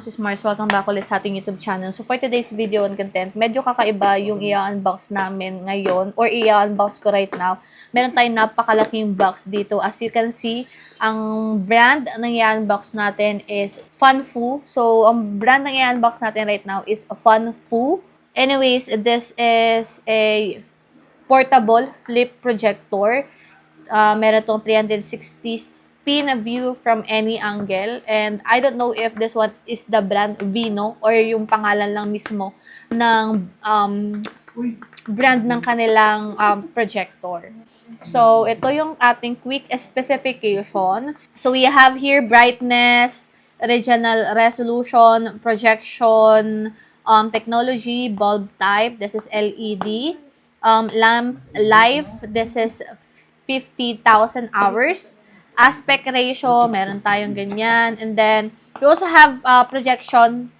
sis Mars, welcome back ulit sa ating YouTube channel. So for today's video and content, medyo kakaiba yung i-unbox namin ngayon or i-unbox ko right now. Meron tayong napakalaking box dito. As you can see, ang brand ng i-unbox natin is Funfu. So ang brand ng i-unbox natin right now is Funfu. Anyways, this is a portable flip projector. Meron tong 360 pin view from any angle. And I don't know if this one is the brand Vino or yung pangalan lang mismo ng brand ng kanilang projector. So, ito yung ating quick specification. So, we have here brightness, regional resolution, projection, technology, bulb type. This is LED. Lamp life, this is 50,000 hours. Aspect ratio, meron tayong ganyan. And then, we also have projection,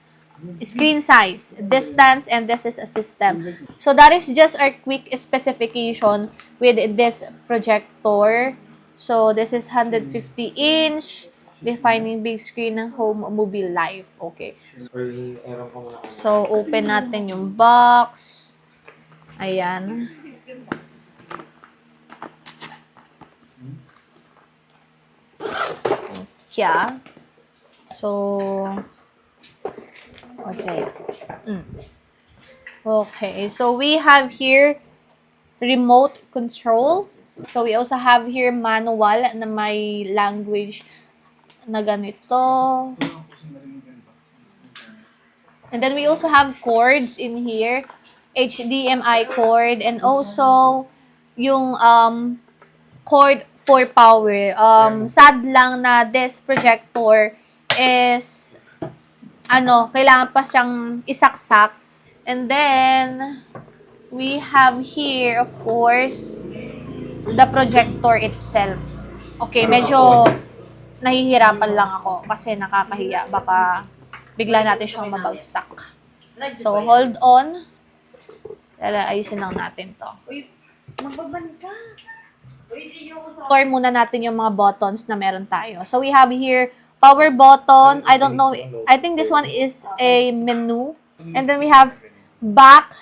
screen size, distance, and this is a system. So, that is just our quick specification with this projector. So, this is 150-inch, defining big screen ng home movie life. Okay. So, open natin yung box. Ayan. Yeah. So, okay. Okay. So, we have here remote control. So, we also have here manual na may language na ganito. And then, we also have cords in here. HDMI cord and also yung cord for power. Sad lang na this projector is kailangan pa siyang isaksak. And then we have here of course the projector itself. Okay, medyo nahihirapan lang ako kasi nakakahiya, baka bigla natin siyang mabagsak. So hold on. Ayusin lang natin to. Uy, magbaban ka. Store muna natin yung mga buttons na meron tayo. So, we have here power button. I don't know. I think this one is a menu. And then we have back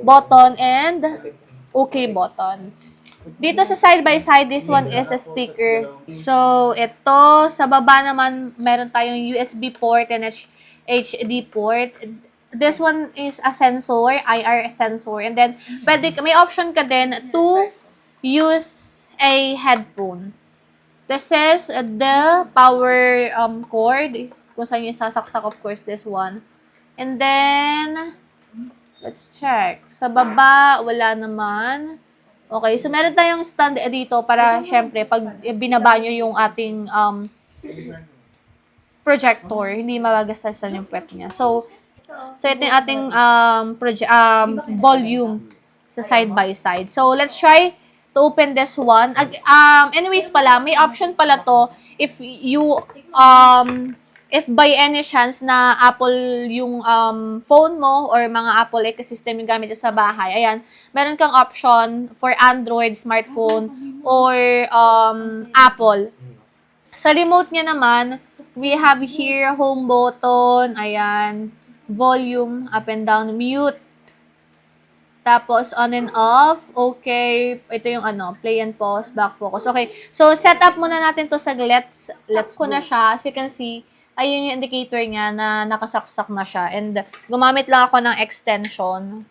button and okay button. Dito sa side by side, this one is a sticker. So, ito, sa baba naman, meron tayong USB port and HD port. This one is a sensor, IR sensor. And then, may option ka din to use a headphone. This is the power cord. Kung saan yung sasaksak, of course, this one. And then, let's check. Sa baba, wala naman. Okay, so meron tayong stand dito para, syempre, pag binaba nyo yung ating projector, hindi mawagastasan yung puwet niya. So ito yung ating volume sa side by side. So, let's try to open this one. Anyways pala, may option pala to if you, if by any chance na Apple yung phone mo or mga Apple ecosystem yung gamit sa bahay. Ayan, meron kang option for Android smartphone or Apple. Sa remote niya naman, we have here home button, ayan, volume, up and down, mute. Tapos, on and off. Okay. Ito yung play and pause, back focus. Okay. So, set up muna natin to sa let's ko na siya. As you can see, ayun yung indicator niya na nakasaksak na siya. And, gumamit lang ako ng extension.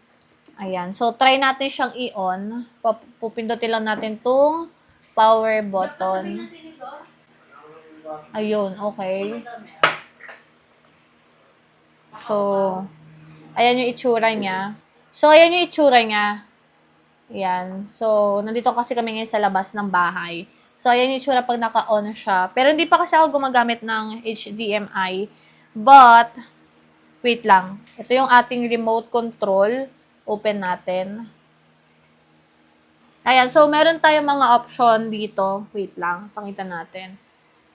Ayan. So, try natin siyang i-on. Pupindutin lang natin tong power button. Ayun. Okay. So, ayan yung itsura niya. Ayan. So, nandito kasi kami ngayon sa labas ng bahay. So, ayan yung itsura pag naka-on siya. Pero hindi pa kasi ako gumagamit ng HDMI. But, wait lang. Ito yung ating remote control. Open natin. Ayan. So, meron tayong mga option dito. Wait lang. Pakita natin.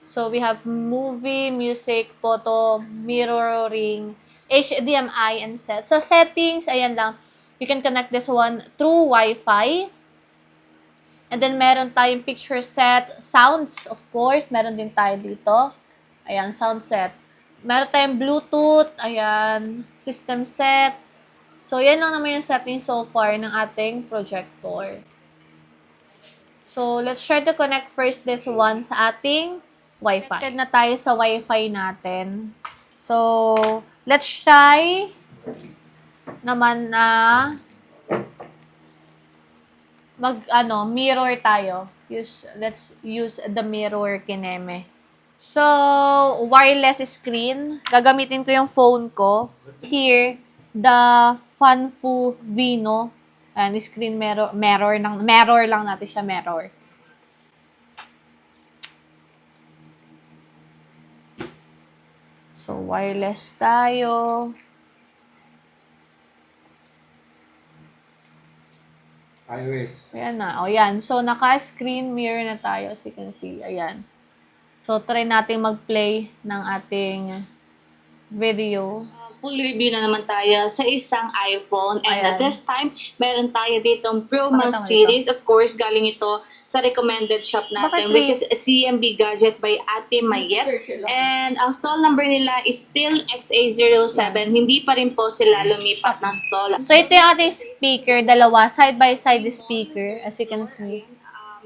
So, we have movie, music, photo, mirroring, HDMI, and set. Sa settings, ayan lang. You can connect this one through Wi-Fi. And then, meron tayong picture set. Sounds, of course. Meron din tayo dito. Ayan, sound set. Meron tayong Bluetooth, ayan, system set. So, yan lang naman yung setting so far ng ating projector. So, let's try to connect first this one sa ating Wi-Fi. Connected na tayo sa Wi-Fi natin. So, let's try naman na mirror tayo. Let's use the mirror kineme. So, wireless screen. Gagamitin ko yung phone ko. Here, the Fanfu Vino. Ayan, screen mirror lang natin siya, mirror. So, wireless tayo. iOS. Ayan na. O, yan. So, naka-screen mirror na tayo. As you can see. Ayan. So, try natin mag-play ng ating video. Full review na naman tayo sa isang iPhone. And Ayan. at this time, meron tayo ditong Pro Pakita Max mo series. Of course, galing ito sa recommended shop natin, Bakit which is CMB Gadget by Ate Mayet. And ang stall number nila is still XA07. Hindi pa rin po sila lumipat ng stall. So, ito yung ating speaker. Dalawa. Side-by-side speaker. As you can see.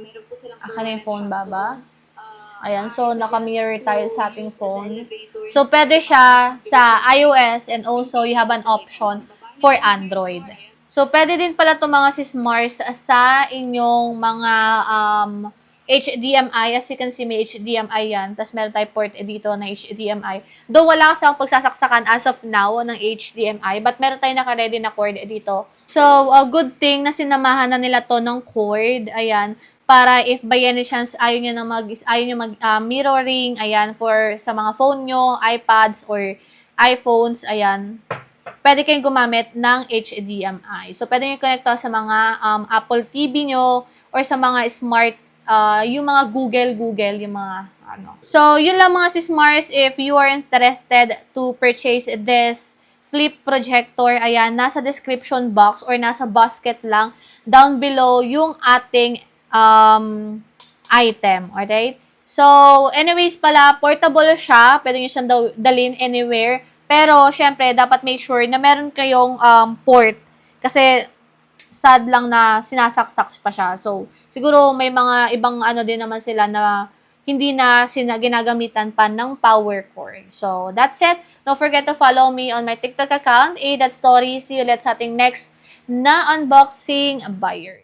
Meron po silang Aka na yung phone, permanent baba. shop. Ayan. So, naka-mirror tayo sa ating phone. So, pwede siya sa iOS and also you have an option for Android. So, pwede din pala itong mga Sismars sa inyong mga HDMI. As you can see, may HDMI yan. Tapos, meron tayo port dito na HDMI. Though, wala kasi akong pagsasaksakan as of now ng HDMI. But, meron tayo naka-ready na cord dito. So, a good thing na sinamahan na nila to ng cord. Ayan. Para if by any chance ayaw nyo mag mirroring, ayan, for sa mga phone nyo, iPads, or iPhones, ayan, pwede kayong gumamit ng HDMI. So, pwede nyo connect to sa mga Apple TV nyo or sa mga smart, yung mga Google, yung mga ano. So, yun lang mga Sismars. If you are interested to purchase this flip projector, ayan, nasa description box or nasa basket lang down below yung ating item. Alright? So, anyways pala, portable siya. Pwede nyo siyang dalhin anywhere. Pero, syempre, dapat make sure na meron kayong port. Kasi, sad lang na sinasaksak pa siya. So, siguro may mga ibang ano din naman sila na hindi na ginagamitan pa ng power cord. So, that's it. Don't forget to follow me on my TikTok account, A.Story. See you ulit sa ating next na unboxing buyer.